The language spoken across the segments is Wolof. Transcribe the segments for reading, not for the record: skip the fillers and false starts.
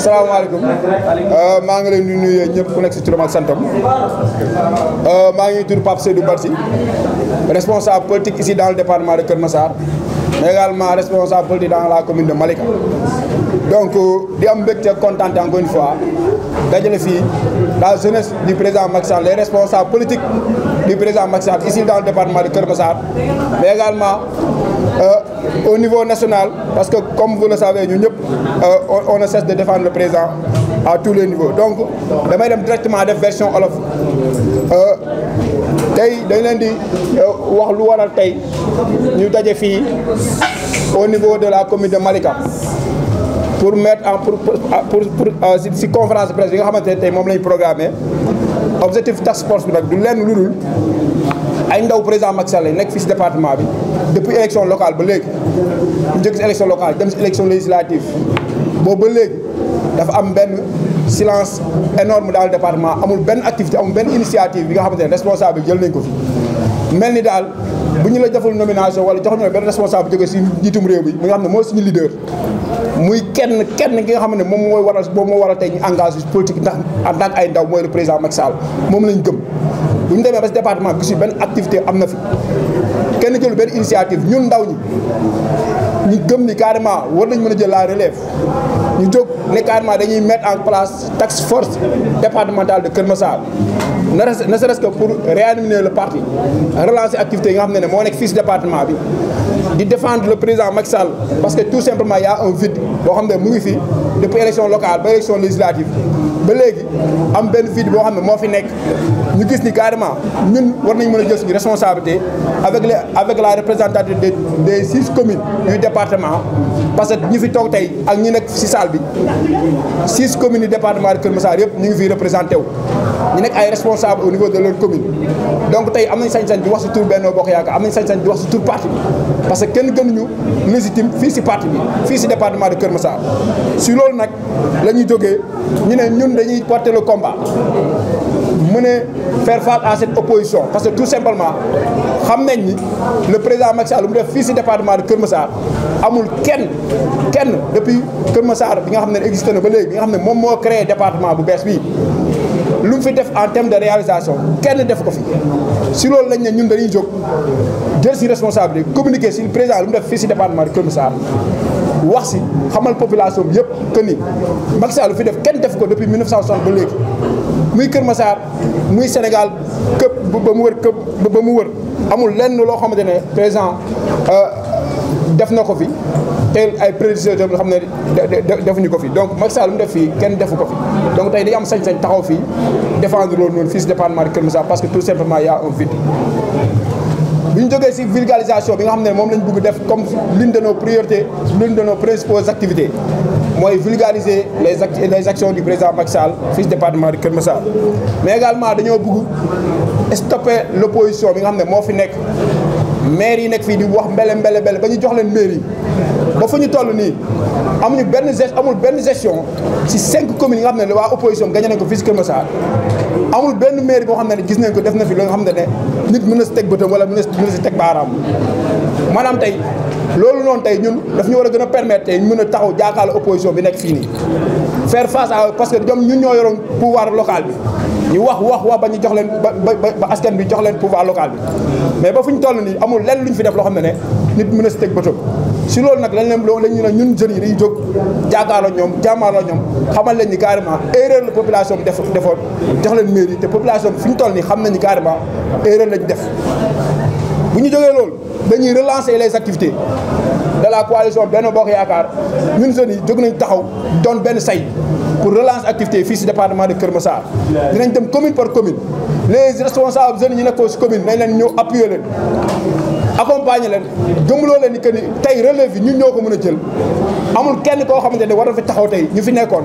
salaamaaleykum maa ngi leen di nuyu ñëpp ku nekk si turam ak santam maa ngi tudd Pape Seydou Barsi responsable politique ici dans le département de Keur Massar mais également responsable politique dans la commune de Malika. Donc di am mbégte kontaan encore une fois dajale fii la jeunesse du président Macky Sall, les responsables politiques du président Macky Sall ici dans le département de Keur Massar, mais également au niveau national, parce que comme vous le savez nous ñëpp on ne cesse de défendre le président à tous les niveaux. Donc damay dem directement def version olof tey dañ leen di wax lu waral tey ñu daje fii au niveau de la commune de Malika pour mettre en si conférence de presse bi nga xamante ne tey moom lañu programmé. Objectif task force bi nag du lenn lu dul ay ndaw président Macky Sall nekk fii si département bi depuis élection locale ba léegi ñu jóge si élection locale dem si élection législative boobu ba léegi dafa am benn silence énorme dans le département, amul benn activité amul benn initiative bi nga xamante ne responsable jël nañ ko fi mel ni daal bu ñu la deful nomination wala jox ñu benn responsable jóge si njiitum réew bi mi nga xam ne mooy suñu leader muy kenn ki nga xam ne moom moo waral tey ñu engagé politique ndax en tant que ay ndaw mooy le président Macky Sall moom lañ gëm. bu ñu demee ba si département bi gis benn activité am na fi kenn jël benn initiative ñun ndaw ñi ñu gëm ni carrément war nañ mën a jël la relève ñu jóg ne carrément dañuy mettre en place task force départementale de Keur Massar ne serait-ce que pour réanimer le parti relancer activité yi nga xam ne moo nekk fii si département bi di défendre le président Macky Sall parce que tout simplement y a un vide boo xam ne mu ngi fi depuis élection locale ba élection législative ba léegi am benn vide boo xam ne moo fi nekk ñu gis ni carrément ñun war nañ mën a jël suñu responsabilité avec la représentativité des 6 communes du département parce que ñu fi toog tey ak ñi nekk si salle bi 6 communes du département de Keur Massar yëpp ñu ngi fi représenté wu ñu nekk ay responsable au niveau de leur commune. Donc tey am nañ sañ-sañ di wax si tur Benno Bokk Yaakaar am nañ sañ-sañ di wax si tur parti bi parce que kenn gënuñu légitime fii si parti bi fii si département de Keur Massar si loolu nag la ñuy jógee ñu ne ñun dañuy porter le combat mën a faire face à cette opposition parce que tout simplement xam nañ ni le président Macky Sall lu mu def fii si département de Keur Massar amul kenn depuis Keur Massar bi nga xam ne existé na ba léegi bi nga xam ne moom moo créé département bu bees bii lu mu fi def en terme de réalisation kenn def ko fi si loolu lañ ne ñun dañuy jóg jël si responsabilité communiquer si président lu mu def fii si département de Keur Massar wax si xamal population bi yëpp que ni Macky Sall lu fi def kenn def ko depuis 1960 ba léegi muy Keur Massar muy Sénégal këpp ba mu wër amul lenn loo xamante ne président def na ko fi te ay prédécesseurs yoo xam ne defuñu ko fi donc Macky Sall lu mu def fii kenn defu ko fi donc tey dañu am sañ-sañ taxaw fii défendre loolu noonu fii si département de Keur Massar parce que tout simplement y a un vide. bu ñu jógee si vulgarisation bi nga xam ne moom lañ bëgg def comme l'une de nos priorités l'une de nos principales activités mooy vulgariser les actions du président Macky Sall fii si département de Keur Massar mais également dañoo bëgg stopper l'opposition bi nga xam ne moo fi nekk maire yi nekk fii di wax mbele ba ñu jox leen maire yi ba fu ñu toll nii amul benn gestion si 5 communes yi nga xam ne waa opposition gagné nañ ko fii si Keur Massar amul benn maire boo xam ne gis nañ ko def na fi loo nga xam ne nit mën na si teg bëtam wala mën na si teg baaraam maanaam tey loolu noonu tey ñun daf ñu war a gën a permettre tey ñu mën a taxaw jàkkaarloo opposition bi nekk fii nii faire face à parce que ñoom ñun ñoo yoroon pouvoir local bi ñu wax ba ñu jox leen ba askan bi jox leen pouvoir local bi mais ba fu ñu toll nii amul lenn lu ñu fi def loo xam ne nit mën a si teg bëtam si loolu nag lañ ñu ne ñun jeunes yi dañuy jóg jàkkaarloo ñoom jàmmaarloo ñoom xamal leen ni carrément erreur la population bi defoon jox leen mairie te population bi fi ñu toll nii xam nañ ni carrément erreur lañ def bu ñu jógee loolu dañuy relancer les activités de la coalition Benno Bokk Yaakaar ñun jeunes yi jóg nañ taxaw doon benn say pour relancer activité fii si département de Keur Massar dinañ dem commune par commune les responsables jeunes yi nekkoo si commune nañ leen ñëw appuyer leen accompagner leen gëmloo leen ni que ni tey relève yi ñun ñoo ko mën a jël amul kenn koo xamante ne war na fi taxaw tey ñu fi nekkoon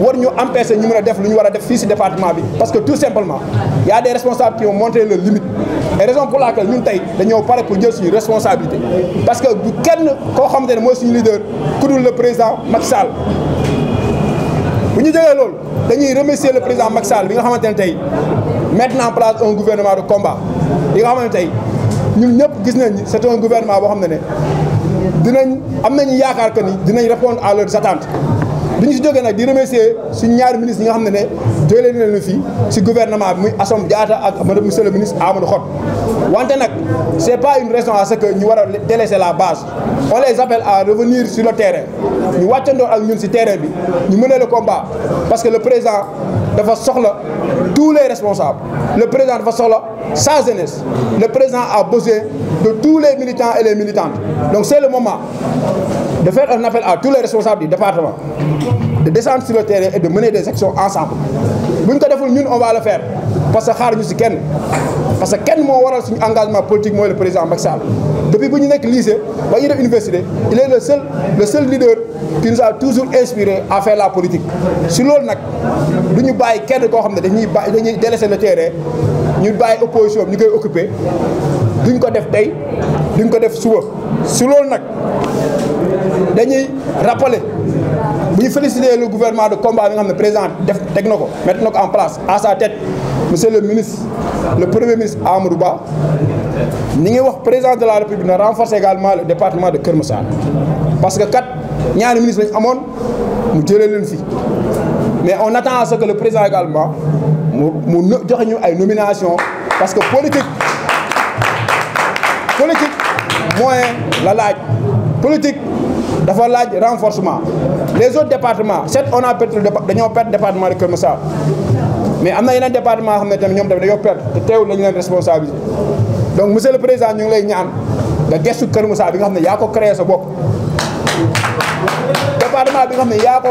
war ñu empêcher ñu mën a def lu ñu war a def fii si département bi parce que tout simplement y a des responsables qui ont montré leurs limites et raison pour laquelle ñun tey dañoo pare pour jël suñu responsabilité parce que bu kenn koo xamante ne mooy suñu leader ku dul le président Macky Sall bu ñu jógee loolu dañuy remercier le président Macky Sall bi nga xamante ne tey mettre en place un gouvernement de combat bi nga xamante ne tey ñun ñëpp gis nañ ni c'est un gouvernement boo xam ne dinañ am nañu yaakaar que ni dinañ répondre à leurs attentes bi ñu si jógee nag di remercier suñu ñaari ministres yi nga xam ne jëlee leen fii si gouvernement bi muy Assome Diatta ak madame monsieur le ministre Amadou Hott wante nag c'est pas une raison à ce que ñu war a délaisser la base. On les appelle à revenir sur le terrain ñu wàccandoo ak ñun si terrain bi ñu mener le combat parce que le président dafa soxla tous les responsables. Le président dafa soxla sa jeunesse. Le président a besoin de tous les militants et les militantes. Donc c'est le moment de faire un appel à tous les responsables du département, de descendre sur le terrain et de mener des actions ensemble. Bu ñu ko deful ñun on va le faire parce que xaaruñu si kenn parce que kenn moo waral suñu engagement politique mooy le président Macky Sall. Depuis bu ñu nekk lycée ba ñu def université il est le seul leader qui nous a toujours inspiré à faire la politique. Si loolu nag du ñu bàyyi kenn koo xam ne dañuy délaisser le terrain ñu bàyyi opposition bi ñu koy occuper duñ ko def tey duñ ko def suba. Si loolu nag dañuy rappeler bu ñu féliciter le gouvernement de combat bi nga xam ne président teg na ko mettre na ko en place à sa tête monsieur le ministre le premier ministre Amadou Ba ni ngi wax président de la République na renforcer également le département de Keur Massar parce que kat ñaari ministre lañu amoon mu jëlee leen fi mais on attend à ce que le président également mu joxe ñu ay nomination parce que politique moyen la laaj politique dafa laaj renforcement. Les autres départements certes on a perdu dañoo perdre département de Keur Massar mais am na yeneen département yoo xam ne tamit ñoom tamit dañoo perdre te teewul lañu leen responsabiliser donc monsieur le président ñu ngi lay ñaan nga gestu Keur Massar bi nga xam ne yaa ko créé sa bopp. Département bi nga xam ne yaa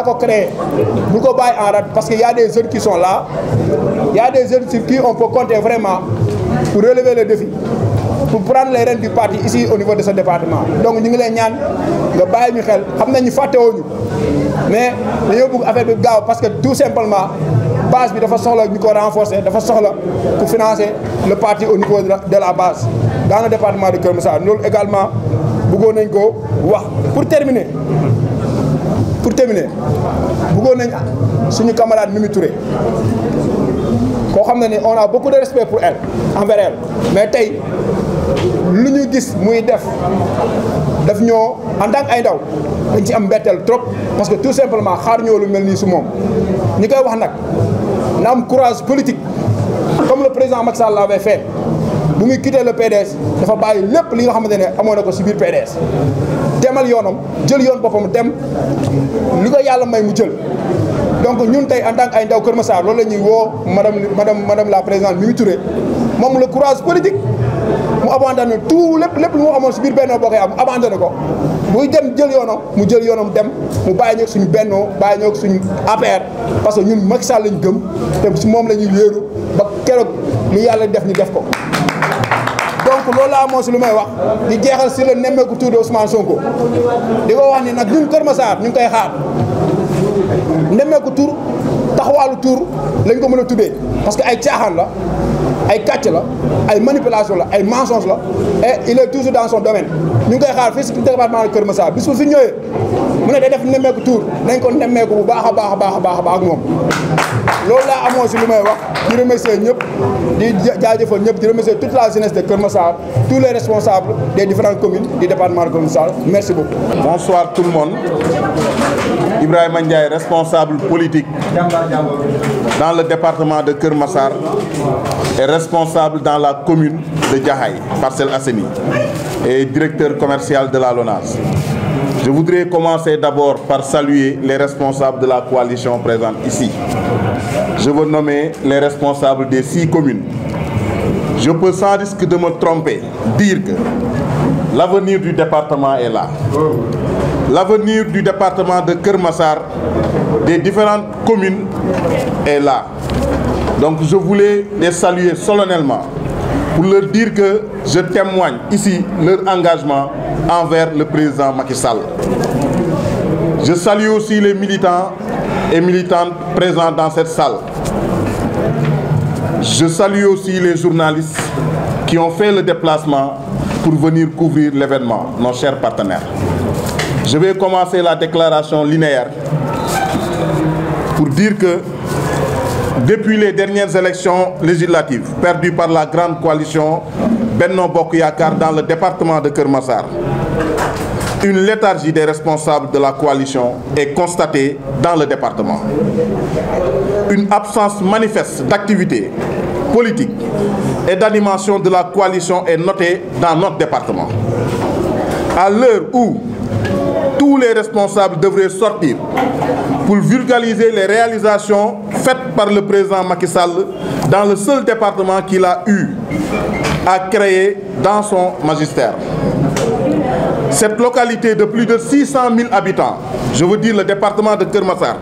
ko créé bu ko bàyyi en rade parce que y a des jeunes qui sont là y a des jeunes sur qui on peut compter vraiment pour relever le défi. Pour prendre les rênes du parti ici au niveau de ce département. Donc ñu ngi lay ñaan nga bàyyi ñu xel xam nañ ñu fàttewuñu mais dañoo bëgg affaire bi gaaw parce que tout simplement base bi dafa soxla ñu ko renforcer dafa soxla pour financer le parti au niveau de la base dans le département de Keur Massar loolu également bëggoon nañ ko wax. Pour terminer bëggoon nañ suñu camarade Mimi Touré koo xam ne on a beaucoup de respect pour elle envers elle mais tey lu ñu gis muy daf ñoo en tant que ay ndaw dañ ci am mbetteel trop parce que tout simplement xaar ñoo lu mel nii su moom ñi koy wax nag na am courage politique comme le président Macky Sall l'avait fait bu muy quitter le PDS dafa bàyyi lépp li nga xamante ne amoon na ko si biir PDS demal yoonam jël yoon boppam dem li ko yàlla may mu jël. Donc ñun tey en tant que ay ndaw Keur Massar loolu la ñuy woo madame la présidente Mimi Touré moom le courage politique mu abandonné tout lépp lu mu amoon si biir Benno Bokk Yaakaar mu abandonné ko buy dem jël yoonam dem mu bàyyi ñëw suñu Benno bàyyi ñëw suñu APR parce que ñun Macky Sall lañu gëm te si moom la ñuy wéeru ba keroog lu yàlla def ñu def ko. Donc loolu laa amoon si lu may wax di jeexal si le nemmeeku tour de Ousmane Sonko di ko wax ni nag ñun Keur Massar ñu ngi koy xaar. Nemmeeku tur taxawaalu tur lañ ko mën a tuddee parce que ay caaxaan la ay kàcc la ay manipulation la ay mensonge la et il est toujours dans son domaine ñu ngi koy xaar fii si département de Keur Massar bis bu fi ñëwee mu ne day def nemmeeku tur nañ ko nemmeeku bu baax a baax ak moom loolu laa amoon si lu may wax di remercier ñëpp di jaajëfal ñëpp di remercier toute la jeunesse de Keur Massar tous les responsables des différentes communes du département de Keur Massar merci beaucoup. Bonsoir tout le monde. Ibrahima Ndiaye, responsable politique dans le département de Keur Massar et responsable dans la commune de Jaxaay, Parcelles Assainies, et directeur commercial de la LONASE. Je voudrais commencer d'abord par saluer les responsables de la coalition présente ici. Je veux nommer les responsables des 6 communes. Je peux sans risque de me tromper dire que l'avenir du département est là. L'avenir du département de Keur Massar, des différentes communes, est là. Donc je voulais les saluer solennellement pour leur dire que je témoigne ici leur engagement envers le président Macky Sall. Je salue aussi les militants et militantes présents dans cette salle. Je salue aussi les journalistes qui ont fait le déplacement pour venir couvrir l'événement, nos chers partenaires. Je vais commencer la déclaration linéaire pour dire que depuis les dernières élections législatives perdues par la grande coalition Benno Bokk Yaakaar dans le département de Keur Massar, une léthargie des responsables de la coalition est constatée dans le département. Une absence manifeste d'activité politique et d'animation de la coalition est notée dans notre département. À l'heure où tous les responsables devraient sortir pour vulgariser les réalisations faites par le président Macky Sall dans le seul département qu'il a eu à créer dans son magistère. Cette localité de plus de 600 000 habitants, je veux dire le département de Keur Massar,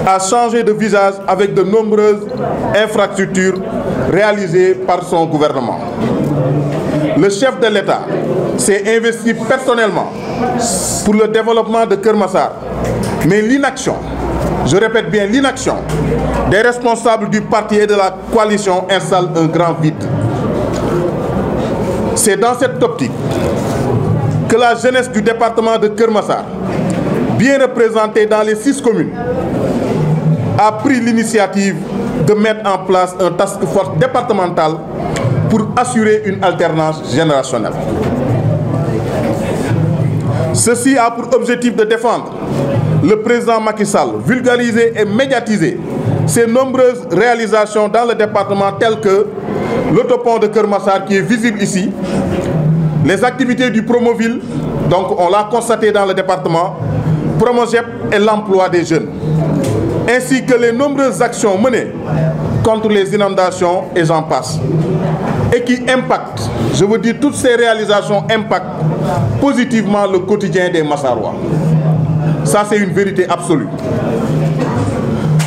a changé de visage avec de nombreuses infrastructures réalisées par son gouvernement. Le chef de l'État s'est investi personnellement pour le développement de Keur Massar, mais l'inaction, je répète bien l'inaction, des responsables du parti et de la coalition installe un grand vide. C'est dans cette optique que la jeunesse du département de Keur Massar, bien représentée dans les 6 communes, a pris l'initiative de mettre en place un task force départemental pour assurer une alternance générationnelle. Ceci a pour objectif de défendre le président Macky Sall, vulgariser et médiatiser ses nombreuses réalisations dans le département telles que l'autopont de Keur Massar qui est visible ici, les activités du Promoville, donc on l'a constaté dans le département, Promogep et l'emploi des jeunes, ainsi que les nombreuses actions menées contre les inondations et j'en passe, et qui impactent, je veux dire toutes ces réalisations impactent positivement le quotidien des Massarois. Ça c'est une vérité absolue.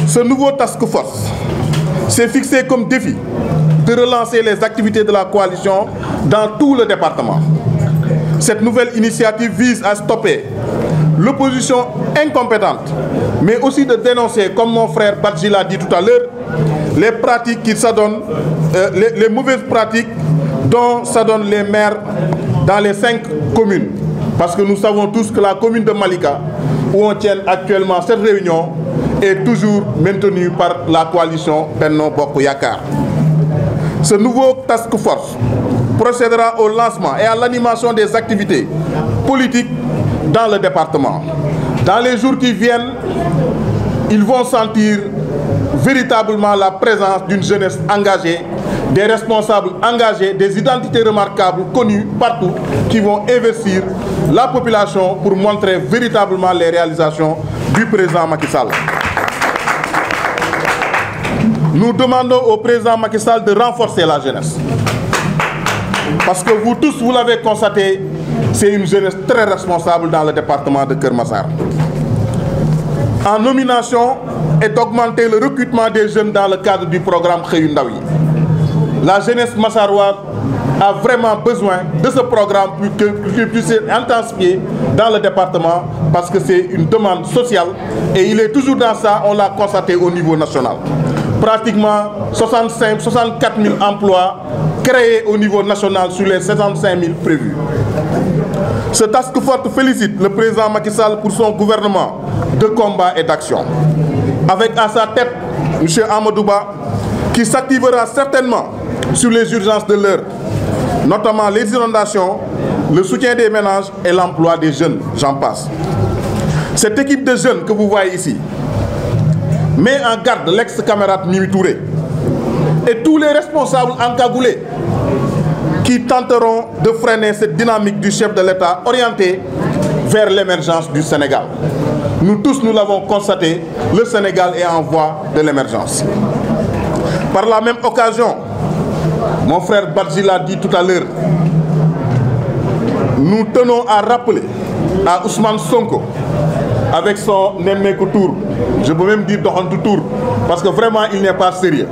Ce nouveau task force s'est fixé comme défi de relancer les activités de la coalition dans tout le département. Cette nouvelle initiative vise à stopper l'opposition incompétente, mais aussi de dénoncer, comme mon frère Badji l'a dit tout à l'heure, les pratiques qui s'adonnent, les mauvaises pratiques dont s'adonnent les maires dans les 5 communes. Parce que nous savons tous que la commune de Malika, où on tient actuellement cette réunion, est toujours maintenue par la coalition Benno Bokk Yakaar. Ce nouveau task force procédera au lancement et à l'animation des activités politiques dans le département. Dans les jours qui viennent, ils vont sentir véritablement la présence d'une jeunesse engagée, des responsables engagés, des identités remarquables connues partout qui vont investir la population pour montrer véritablement les réalisations du président Macky Sall. Nous demandons au président Macky Sall de renforcer la jeunesse. Parce que vous tous, vous l'avez constaté, c'est une jeunesse très responsable dans le département de Keur Massar. En nomination et d'augmenter le recrutement des jeunes dans le cadre du programme Xëyu Ndaw yi. La jeunesse massaroise a vraiment besoin de ce programme pour qu'il puisse être intensifié dans le département parce que c'est une demande sociale et il est toujours dans ça, on l'a constaté au niveau national. Pratiquement 64 000 emplois créés au niveau national sur les 65 000 prévus. Ce task force félicite le président Macky Sall pour son gouvernement de combat et d'action. Avec à sa tête M. Amadou Ba qui s'activera certainement sur les urgences de l'heure, notamment les inondations, le soutien des ménages et l'emploi des jeunes, j'en passe. Cette équipe de jeunes que vous voyez ici met en garde l'ex-camarade Mimi Touré et tous les responsables encagoulés qui tenteront de freiner cette dynamique du chef de l'État orientée vers l'émergence du Sénégal. Nous tous, nous l'avons constaté, le Sénégal est en voie de l'émergence. Par la même occasion, mon frère Badji l'a dit tout à l'heure, nous tenons à rappeler à Ousmane Sonko, avec son Nemmeeku Tour, je peux même dire Doxantu Tour, parce que vraiment il n'est pas sérieux.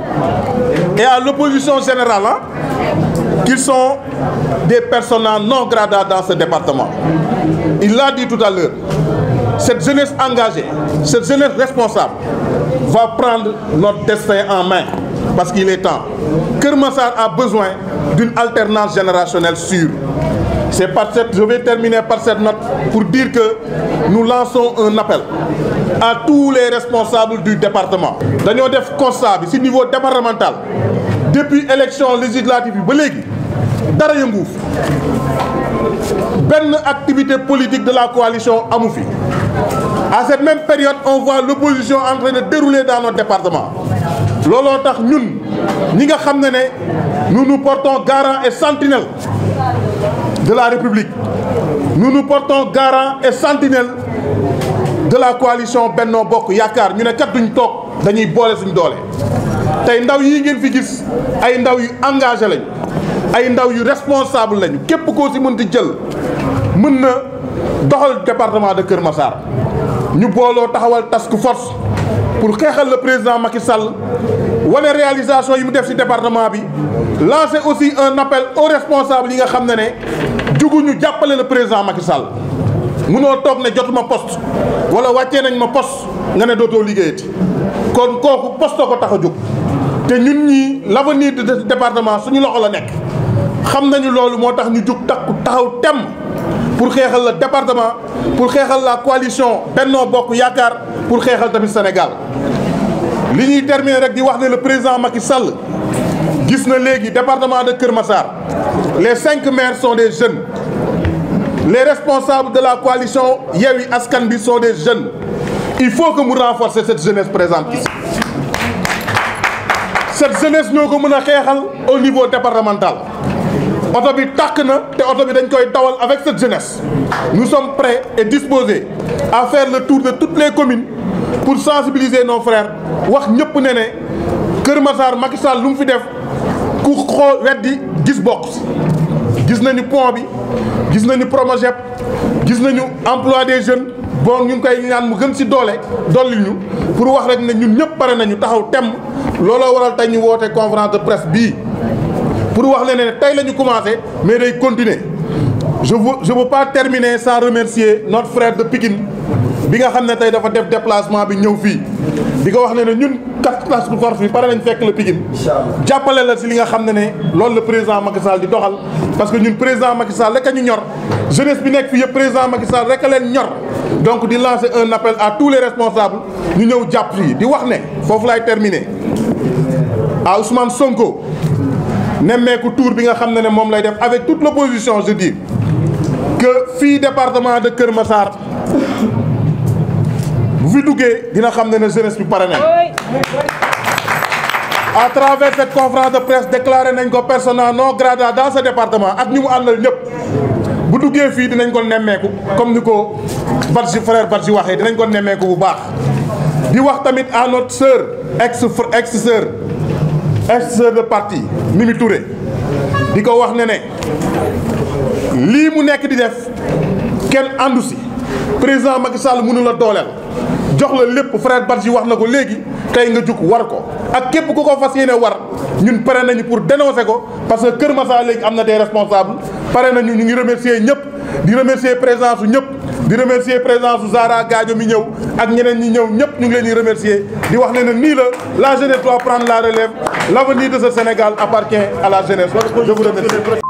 Et à l'opposition générale, qu'ils sont des personnes non gradées dans ce département. Il l'a dit tout à l'heure, cette jeunesse engagée, cette jeunesse responsable va prendre notre destin en main, parce qu'il est temps. Keur Massar a besoin d'une alternance générationnelle sûre. Je vais terminer par cette note pour dire que nous lançons un appel à tous les responsables du département. Nous avons fait constat au niveau départemental. Depuis l'élection législative, dara yënguuf benn activité politique de la coalition amu fi. À cette même période, on voit l'opposition en train de dérouler dans notre département. Lolo tax ñun ñi nga xam ne nous nous portons garant et sentinelle de la République. Nous nous portons garant et sentinelle de la coalition Benno Bokk Yaakaar. Ñu ne kat duñ toog dañuy boole suñ doole. Tey ndaw yi ngeen fi gis ay ndaw yu engagé lañ ay ndaw yu responsable lañ képp koo ci mën di jël mën na doxal département de Kër Massar. Ñu booloo taxawal task force pour xeexal le président Macky Sall wane réalisation yi mu def ci département bi lancer aussi un appel aux responsables yi nga xam ne juguñu jàppale le président Macky Sall munoo toog ne jotuma poste wala wàccee nañ ma poste nga ne dootoo liggéeyati kon kooku poste ko tax a jóg te ñun ñii l'avenir de ce département suñu loxo la nekk xam nañu loolu moo tax ñu jug takku taxaw tem pour xeexal le département pour xeexal la coalition Benno Bokk Yaakaar pour xeexal tamit Sénégal li ñuy terminer rek di wax ne le président Macky Sall gis na léegi département de Kër Massar les 5 maires sont des jeunes les responsables de la coalition Yewwi Askan Wi sont des jeunes il faut que mu renforcer cette jeunesse présente ici cette jeunesse ñoo ko mën a xeexal au niveau départemental oto bi tàkk na te oto bi dañ koy dawal avec cette jeunesse nous sommes prêts et disposés à faire le tour de toutes les communes pour sensibiliser nos frères wax ñëpp ne Kër Massar Macky Sall lu mu fi def ku xool weddi gis bokk gis nañu pont bi gis nañu Promogep gis nañu emploi des jeunes bon ñu ngi koy ñaan mu gën ci doole dolli ñu pour wax rek ne ñun ñëpp pare nañu taxaw temm looloo waral tey ñu woote conférence de presse bii pour wax leen ne tey la ñu commencé mais day continuer je veux pas terminer sans remercier notre frère de Pikine bi nga xam ne tey dafa def déplacement bi ñëw fii di ko wax ne ñun task force bi pare nañ fekk la Pikine jàppale la si li nga xam ne loolu la président Macky Sall di doxal parce que ñun président Macky Sall rek a ñu ñor jeunesse bi nekk fii yëpp président Macky Sall rek a leen ñor donc di lancer un appel à tous les responsables ñu ñëw jàpp fii di wax ne foofu laay terminer à Ousmane Sonko nemmeeku tour bi nga xam ne moom lay def avec toute l'opposition je dis que fii département de Kër Massar bu fi duggee dina xam ne jeunesse bi pare nañ à travers cette conférence de presse déclaré nañ ko persona non grata dans ce département ak ñu mu àndal ñëpp bu duggee fii dinañ ko nemmeeku comme ni ko Badji frère Badji waxee dinañ ko nemmeeku bu baax di wax tamit à notre sœur ex sœur de parti Mimi Touré di ko wax ne lii mu nekk di def kenn àndu si président Macky Sall mënu la dooleel jox la lépp frère Badji wax na ko léegi tey nga jug war ko ak képp ku ko fas yéene war ñun pare nañu pour dénoncer ko parce que Kër Massar léegi am na des responsables pare nañu ñu ngi remercier ñëpp di remercier présence su ñëpp di remercier présence su Zahra Gadio mi ñëw ak ñeneen ñi ñëw ñëpp ñu ngi leen di remercier di wax ne nii la jeunesse doit prendre la relève l'avenir de ce Sénégal appartient à la jeunesse je vous remercie